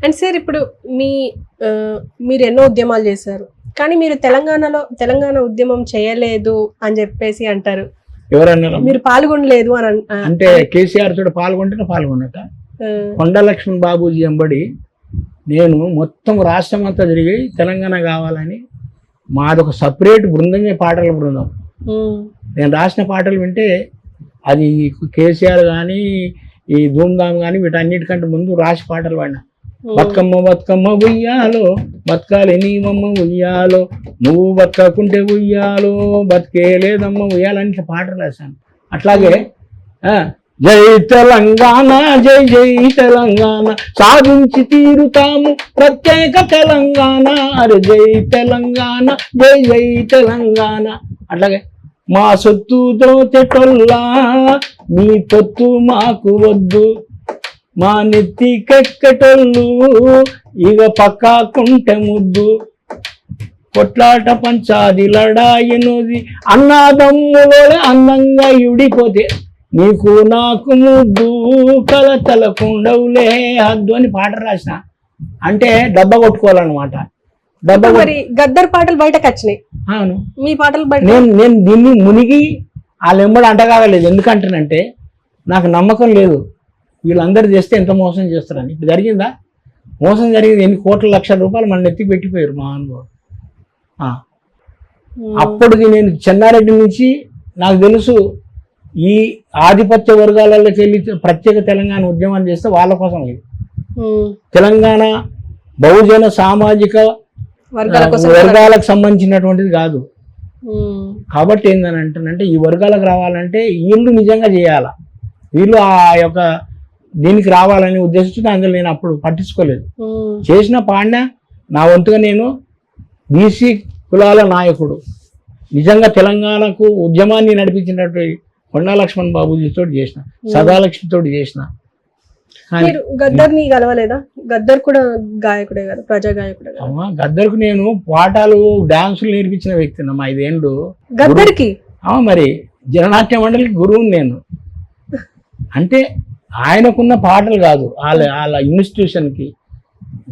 And sir ఇప్పుడు మీరు ఎన్నో ఉద్యమాలు చేశారు, కానీ మీరు తెలంగాణ ఉద్యమం చేయలేదు అని చెప్పేసి అంటారు. ఎవరన్నారు? మీరు పాల్గొనలేదు అని అంటే కేసీఆర్ తోటి పాల్గొన్నట. కొండ లక్ష్మణ్ బాబూజీ ఎంబడి నేను మొత్తం రాష్ట్రం అంతా తిరిగి తెలంగాణ కావాలని మాదొక సపరేట్ బృందమే పాటల బృందం. నేను రాసిన పాటలు వింటే అది కేసీఆర్ కానీ ఈ ధూమ్ధామ్ కానీ వీటన్నిటికంటే ముందు రాసి పాటలు పాడినా. బతుకమ్మ బతుకమ్మ ఉయ్యాలో బతకాలి నీవమ్మ ఉయ్యాలో, నువ్వు బతకకుంటే ఉయ్యాలో బతికే లేదమ్మ ఉయ్యాలని పాటలు రాశాను. అట్లాగే జై తెలంగాణ జై జై తెలంగాణ సాధించి తీరుతాము ప్రత్యేక తెలంగాణ, అరే జై తెలంగాణ జై జై తెలంగాణ. అట్లాగే మా సొత్తు దోచెటొల్లా మీ పొత్తు మాకు వద్దు, మా నెత్తికెక్కటొల్లు ఇక పక్కాకుంటే ముద్దు, కొట్లాట పంచాది లడాయినోది అన్నాదమ్ములో అందంగా ఇడిపోతే నీకు నాకు ముద్దు కలతలకుండవులే హద్దు అని పాట రాసిన. అంటే డబ్బా కొట్టుకోవాలన్నమాట. మరి గద్దర్ పాటలు బయటకు వచ్చినాయి. అవును, మీ పాటలు నేను దీన్ని మునిగి వాళ్ళు ఎంబడి అంటగాగలేదు. ఎందుకంటేనంటే నాకు నమ్మకం లేదు వీళ్ళందరూ చేస్తే ఎంత మోసం చేస్తారని. ఇప్పుడు జరిగిందా? మోసం జరిగింది. ఎన్ని కోట్ల లక్షల రూపాయలు మన నెత్తికి పెట్టిపోయారు మా అనుభవం. అప్పటికి నేను చెన్నారెడ్డి నుంచి నాకు తెలుసు ఈ ఆధిపత్య వర్గాలలోకి వెళ్ళి ప్రత్యేక తెలంగాణ ఉద్యమం చేస్తే వాళ్ళ కోసం ఇది. తెలంగాణ బహుజన సామాజిక వర్గాలకు సంబంధించినటువంటిది కాదు. కాబట్టి ఏందని అంటానంటే ఈ వర్గాలకు రావాలంటే వీళ్ళు నిజంగా చేయాలా, వీళ్ళు ఆ యొక్క దీనికి రావాలని ఉద్దేశించి అందులో నేను అప్పుడు పట్టించుకోలేదు. చేసిన పాడిన నా వంతుగా నేను బీసీ కులాల నాయకుడు, నిజంగా తెలంగాణకు ఉద్యమాన్ని నడిపించినటువంటి కొండా లక్ష్మణ్ బాబూజీతో చేసిన, సదాలక్ష్మితో చేసిన. గద్దర్ని కలవలేదా? గద్దర్ కూడా గాయకుడే కదా, ప్రజా గాయకుడే కదా. గద్దర్కు నేను పాటలు డాన్సులు నేర్పించిన వ్యక్తిని మా 5 ఏళ్ళు గద్దర్కి. మరి జననాట్య మండలికి గురువుని నేను. అంటే ఆయనకున్న పాటలు కాదు, వాళ్ళ ఇన్స్టిట్యూషన్కి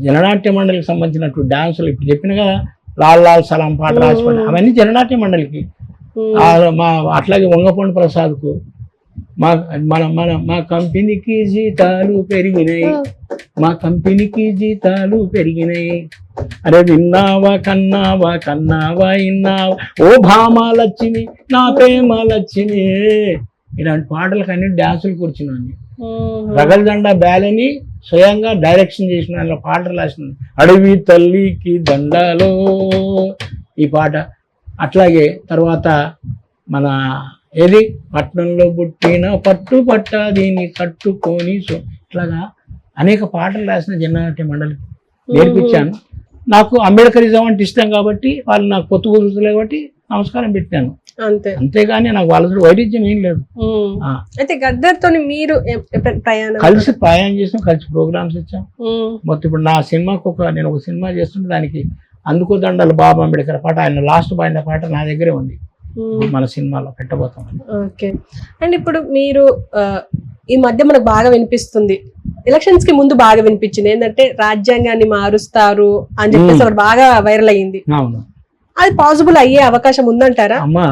జననాట్య మండలికి సంబంధించినటువంటి డాన్సులు ఇప్పుడు చెప్పిన కదా, లాల్ లాల్ సలాం పాట రాసిపడి అవన్నీ జననాట్య మండలికి. అట్లాగే వంగపండు ప్రసాద్కు మా కంపెనీకి జీతాలు పెరిగినాయి, మా కంపెనీకి జీతాలు పెరిగినాయి, అరే విన్నావా కన్నావా కన్నావా ఇన్నావా ఓ భామా లక్ష్మి నా ప్రేమ లక్ష్మి. ఇలాంటి పాటలకు అన్ని డ్యాన్సులు కూర్చున్నాను. రగల్దండ బ్యాలని స్వయంగా డైరెక్షన్ చేసిన పాటలు రాసిన. అడవి తల్లికి దండాలో ఈ పాట. అట్లాగే తర్వాత మన ఏది పట్నంలో పుట్టిన పట్టు పట్ట దీన్ని కట్టుకొని ఇట్లాగా అనేక పాటలు రాసిన జననాట్య మండలికి నేర్పించాను. నాకు అంబేద్కరిజం అంటే ఇష్టం కాబట్టి వాళ్ళు నాకు పొత్తు కుదురుతులే కాబట్టి నమస్కారం పెట్టాను, అంతేగాని నాకు వాళ్ళతో వైరుధ్యం ఏం లేదు. అయితే గద్దర్తో మీరు కలిసి ప్రయాణం చేసాం, కలిసి ప్రోగ్రామ్స్ ఇచ్చాం మొత్తం. ఇప్పుడు నా సినిమాకు నేను ఒక సినిమా చేస్తుంటే దానికి అందుకో దండాలు బాబా అంబేద్కర్ పాట, ఆయన లాస్ట్ పాడిన పాట నా దగ్గరే ఉంది, మన సినిమాలో పెట్టబోతాం. ఓకే. అండ్ ఇప్పుడు మీరు ఈ మధ్య మనకు బాగా వినిపిస్తుంది, ఎలక్షన్స్ కి ముందు బాగా వినిపించింది ఏంటంటే రాజ్యాంగాన్ని మారుస్తారు అని చెప్పేసి ఒకటి బాగా వైరల్ అయ్యింది. అవును, అది పాసిబుల్ అయ్యే అవకాశం ఉందంటారా? అమ్మా,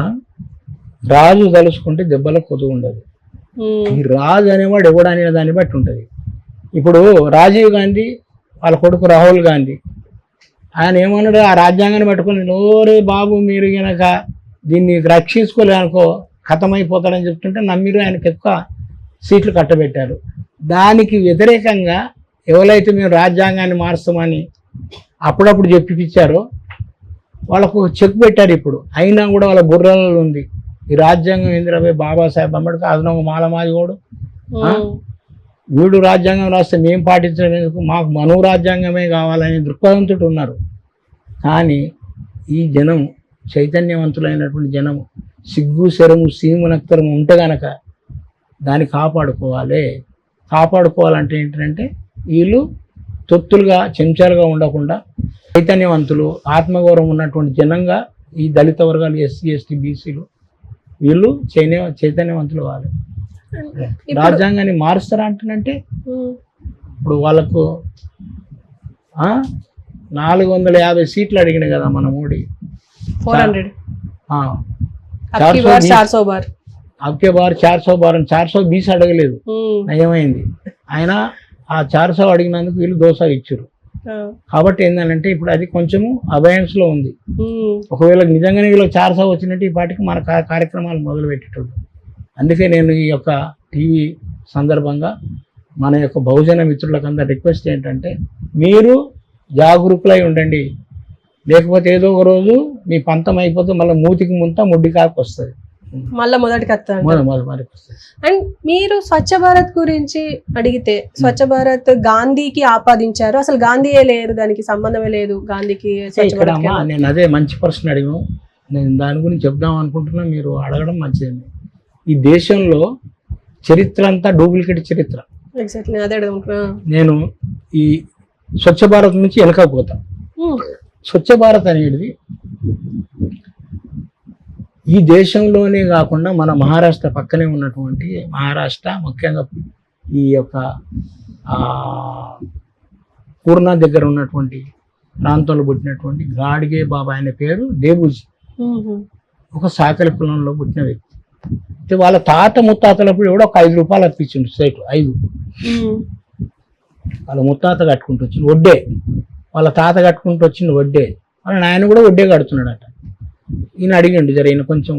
రాజు తలుసుకుంటే దెబ్బలకు కొద్దు ఉండదు. ఈ రాజు అనేవాడు ఎవడు అనే దాన్ని బట్టి ఉంటుంది. ఇప్పుడు రాజీవ్ గాంధీ వాళ్ళ కొడుకు రాహుల్ గాంధీ ఆయన ఏమన్నాడు, ఆ రాజ్యాంగాన్ని పట్టుకొని నోరే బాబు మీరు కనుక దీన్ని రక్షించుకోలేనుకో ఖతమైపోతాడని చెప్తుంటే నమ్మిరు, ఆయనకు ఎక్కువ సీట్లు కట్టబెట్టారు. దానికి వ్యతిరేకంగా ఎవరైతే మేము రాజ్యాంగాన్ని మారుస్తామని అప్పుడప్పుడు చెప్పిపించారో వాళ్ళకు చెక్ పెట్టారు. ఇప్పుడు అయినా కూడా వాళ్ళ బుర్రలలో ఉంది ఈ రాజ్యాంగం ఇందిరాబాయ్ బాబాసాహెబ్ అంబేద్కర్ అదనొక మాలమాదిగోడు, వీడు రాజ్యాంగం రాస్తే మేము పాటించడం ఎందుకు, మాకు మనో రాజ్యాంగమే కావాలనే దృక్పథంతో ఉన్నారు. కానీ ఈ జనం చైతన్యవంతులైనటువంటి జనం సిగ్గు శరము సీము నక్తరము ఉంటే గనక దాన్ని కాపాడుకోవాలంటే ఏంటంటే వీళ్ళు తొత్తులుగా చెంచాలుగా ఉండకుండా చైతన్యవంతులు ఆత్మగౌరవం ఉన్నటువంటి జనంగా ఈ దళిత వర్గాలు ఎస్సీ ఎస్టీ బీసీలు వీళ్ళు చైతన్యవంతులు వాళ్ళు. రాజ్యాంగాన్ని మారుస్తారా అంటేనంటే ఇప్పుడు వాళ్ళకు 450 సీట్లు అడిగిన కదా మన మోడీ. 400 ఆ, అబ్కి బార్ 400 బార్. అబ్కే బార్ 400 బార్ అని 420 అడగలేదు, నయమైంది. ఆయన ఆ 400 అడిగినందుకు వీళ్ళు 200 ఇచ్చారు. కాబట్టి ఏంటంటే ఇప్పుడు అది కొంచెము అబయన్స్ లో ఉంది. ఒకవేళ నిజంగానే వీళ్ళకి 400 వచ్చినట్టు ఈ పాటికి మన కార్యక్రమాలు మొదలు పెట్టేటోళ్ళు. అందుకే నేను ఈ యొక్క టీవీ సందర్భంగా మన యొక్క బహుజన మిత్రులకు అందరు రిక్వెస్ట్ ఏంటంటే, మీరు జాగరూకులై ఉండండి, లేకపోతే ఏదో ఒక రోజు మీ పంతం అయిపోతే మళ్ళీ మూతికి ముంత ముడ్డి కాకు వస్తుంది, మళ్ళీ మొదటికి వస్తాను. వస్తుంది. అండ్ మీరు స్వచ్ఛ భారత్ గురించి అడిగితే, స్వచ్ఛ భారత్ గాంధీకి ఆపాదించారు, అసలు గాంధీయే లేరు, దానికి సంబంధమే లేదు గాంధీకి స్వచ్ఛ ఇక్కడ భారత్. నేను అదే మంచి ప్రశ్న అడిగాను, నేను దాని గురించి చెప్దాం అనుకుంటున్నా, మీరు అడగడం మంచిది. ఈ దేశంలో చరిత్ర అంతా డూప్లికేట్ చరిత్ర. ఎగ్జాక్ట్లీ అదే అడుగుతున్నా. నేను ఈ స్వచ్ఛ భారత్ నుంచి వెనకపోతా. స్వచ్ఛ భారత్ అనేది ఈ దేశంలోనే కాకుండా మన మహారాష్ట్ర పక్కనే ఉన్నటువంటి మహారాష్ట్ర, ముఖ్యంగా ఈ యొక్క పూర్ణ దగ్గర ఉన్నటువంటి ప్రాంతంలో పుట్టినటువంటి గాడ్గే బాబా అనే పేరు దేబూజీ, ఒక సాకలి కులంలో పుట్టిన వ్యక్తి. అయితే వాళ్ళ తాత ముత్తాతలప్పుడు కూడా ఒక 5 రూపాయలు అర్పించిండు స్టేట్ 5. వాళ్ళ ముత్తాత కట్టుకుంటూ వచ్చింది వడ్డే, వాళ్ళ తాత కట్టుకుంటూ వచ్చింది వడ్డే, వాళ్ళ నాయన కూడా వడ్డే కడుతున్నాడట. ఈయన అడిగిండు, జర ఈయన కొంచెం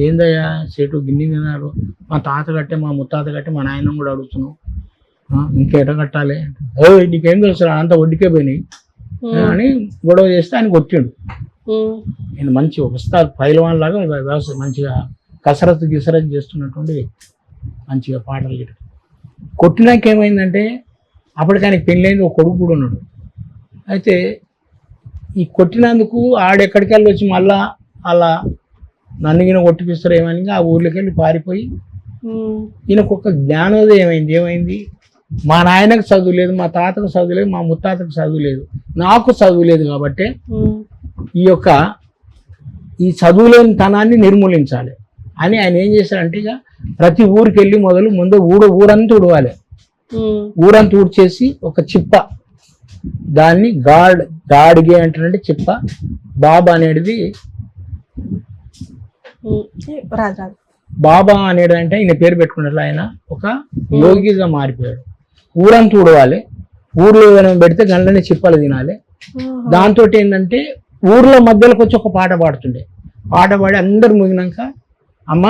ఏందయ్యా సేటు గిన్ని తిన్నారు, మా తాత కట్టే మా ముత్తాత కట్టే మా నాయన కూడా అడుగుతున్నావు, ఇంకేట కట్టాలి, నీకేం తెలుసు అంత వడ్డీకే పోయినాయి అని గొడవ చేస్తే ఆయన కొట్టిండు. నేను మంచి ఒక ఉస్తాద్ పైలవాన్ లాగా వ్యవసాయం మంచిగా కసరత్తు గిసరత్తు చేస్తున్నటువంటి మంచిగా పాటలు గిట్ట కొట్టినాక ఏమైందంటే, అప్పటికి ఆయనకి పెళ్ళైంది, ఒక కొడుకు కూడా ఉన్నాడు. అయితే ఈ కొట్టినందుకు ఆడెక్కడికి వెళ్ళి వచ్చి మళ్ళా అలా నన్ను కొట్టిపిస్తారు ఏమని ఆ ఊర్లోకి వెళ్ళి పారిపోయి, ఈయనకు ఒక జ్ఞానోదయం ఏమైంది, మా నాయనకు చదువు లేదు, మా తాతకు చదువు లేదు, మా ముత్తాతకు చదువు లేదు, నాకు చదువు లేదు, కాబట్టి ఈ చదువులేని తనాన్ని నిర్మూలించాలి అని ఆయన ఏం చేశారంటే, ఇక ప్రతి ఊరికి వెళ్ళి ముందు ఊరంతా ఉడవాలి, ఊరంతా ఊడ్చేసి ఒక చిప్ప, దాన్ని గాడ్గే అంటారంటే చిప్ప, బాబా అనేది బాబా అనేది అంటే ఈయన పేరు పెట్టుకున్నట్లు ఆయన ఒక యోగిగా మారిపోయాడు. ఊరంతా ఉడవాలి, ఊర్లో ఏమైనా పెడితే గంటనే చిప్పలు తినాలి. దాంతో ఏంటంటే ఊర్లో మధ్యలోకి వచ్చి ఒక పాట పాడుతుండే, పాట పాడి అందరు ముగినాక, అమ్మ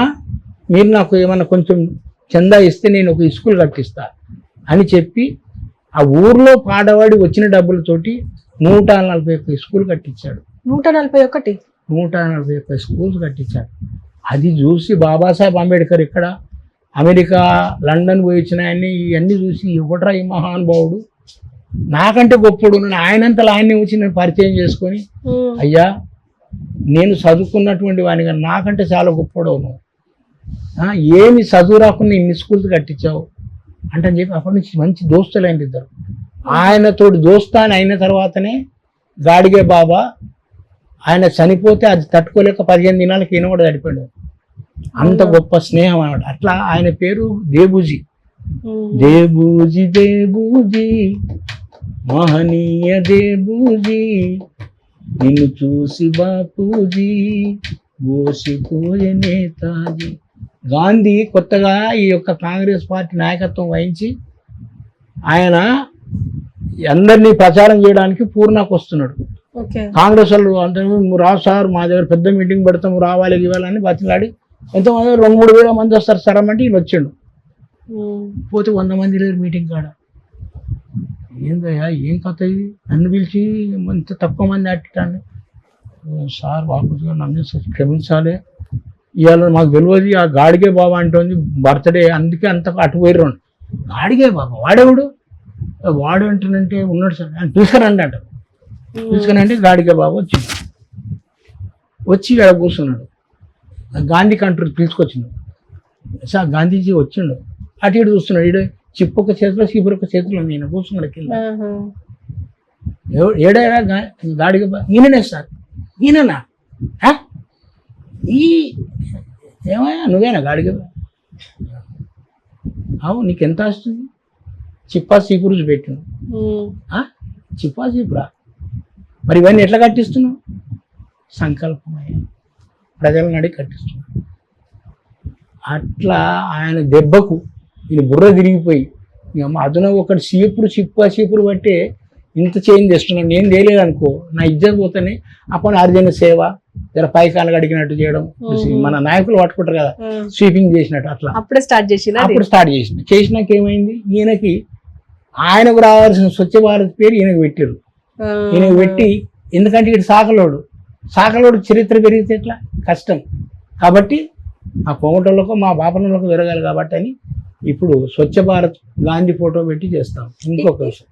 మీరు నాకు ఏమన్నా కొంచెం చందా ఇస్తే నేను ఒక స్కూల్ కట్టిస్తా అని చెప్పి ఆ ఊర్లో పాడవాడి వచ్చిన డబ్బులతోటి 141 స్కూల్ కట్టించాడు. 141 స్కూల్స్ కట్టించాడు. అది చూసి బాబాసాహెబ్ అంబేద్కర్ ఇక్కడ అమెరికా లండన్ పోయి వచ్చిన ఆయన్ని ఇవన్నీ చూసి ఇవ్వట్రా ఈ మహానుభావుడు నాకంటే గొప్పడు, ఆయనంతలో ఆయన్ని వచ్చి నేను పరిచయం చేసుకొని, అయ్యా నేను చదువుకున్నటువంటి వాడిని కానీ నాకంటే చాలా గొప్పడవు నువ్వు, ఏమి చదువు రాకుండా ఇన్ని స్కూల్స్ కట్టించావు అంటే అని చెప్పి అప్పటి నుంచి మంచి దోస్తులైన ఇద్దరు. ఆయనతోటి దోస్తాని అయిన తర్వాతనే గాడిగే బాబా ఆయన చనిపోతే అది తట్టుకోలేక 15 దినాలకి ఈయన కూడా చనిపోయాడు. అంత గొప్ప స్నేహం అన్నమాట. అట్లా ఆయన పేరు దేబూజీ. దేబూజీ దేబూజీ మహనీయ దేబూజీ, నిన్ను చూసి బాపూజీ బోసిపోయే నేతాజీ. గాంధీ కొత్తగా ఈ యొక్క కాంగ్రెస్ పార్టీ నాయకత్వం వహించి ఆయన అందరినీ ప్రచారం చేయడానికి పూర్ణకు వస్తున్నాడు. కాంగ్రెస్ వాళ్ళు అంటే రా సార్ మా దగ్గర పెద్ద మీటింగ్ పెడతాము రావాలి ఇవ్వాలని బతిలాడి, ఎంతమంది 2-3 వేల మంది వస్తారు సార్ అంటే ఈయన వచ్చిండు. పోతే 100 మంది లేరు మీటింగ్ కాడ. ఏందయ్యా ఏం కథ ఇది, నన్ను పిలిచి ఇంత తక్కువ మంది అట్టాను సార్, బాబుగా నన్ను క్షమించాలి, ఇవాళ మాకు తెలియదు ఆ గాడిగే బాబా అంటుంది బర్త్డే, అందుకే అంత అటు పోయిర్రు. గాడిగే బాబా వాడేవాడు, వాడు అంటానంటే ఉన్నాడు సార్ అని పిలుస్తారండి అంట. పిలుచుకుని అంటే గాడిగే బాబా వచ్చింది, వచ్చి ఇక్కడ కూర్చున్నాడు. గాంధీ కంట్రీ పిలుచుకొచ్చిండు సార్, గాంధీజీ వచ్చిండు, అటు ఇటు చూస్తున్నాడు. ఈడ చిప్పొక్క చేతిలో చీపురొక్క చేతిలో నేను కూర్చున్నాడు కింద. ఏడారా గాడిగే బాబా, ఈయననే సార్, ఈయననా ఈ ఏమయ్యా నువ్వేనా గాడిగే బాబా, అవు నీకెంత వస్తుంది, చిప్పా చీపురు పెట్టిన చిప్రా మరి ఇవన్నీ ఎట్లా కట్టిస్తున్నావు? సంకల్పమయ్య ప్రజలను అడిగి కట్టిస్తున్నావు. అట్లా ఆయన దెబ్బకు ఈయన బుర్ర తిరిగిపోయి ఇక అదున ఒకటి చీపురు బట్టే ఇంత చేంజ్ చేస్తున్నాను. నేను తేలేదు అనుకో, నా ఇజ్జత్ పోతేనే అప్పుడు అర్జున సేవ జర పైకాలు అడిగినట్టు చేయడం. మన నాయకులు పట్టుకుంటారు కదా స్వీపింగ్ చేసినట్టు, అట్లా అప్పుడే స్టార్ట్ చేసిన అప్పుడు స్టార్ట్ చేసినాక ఏమైంది, ఈయనకి ఆయనకు రావాల్సిన స్వచ్ఛ భారత్ పేరు ఈయనకు పెట్టారు. ఈయనకు పెట్టి, ఎందుకంటే ఇటు సాకలోడు చరిత్ర పెరిగితే ఎట్లా కష్టం కాబట్టి మా కోమటోళ్ళకు మా బాపనోళ్ళకు పెరగాలి కాబట్టి అని ఇప్పుడు స్వచ్ఛ భారత్ గాంధీ ఫోటో పెట్టి చేస్తాం. ఇంకొక విషయం,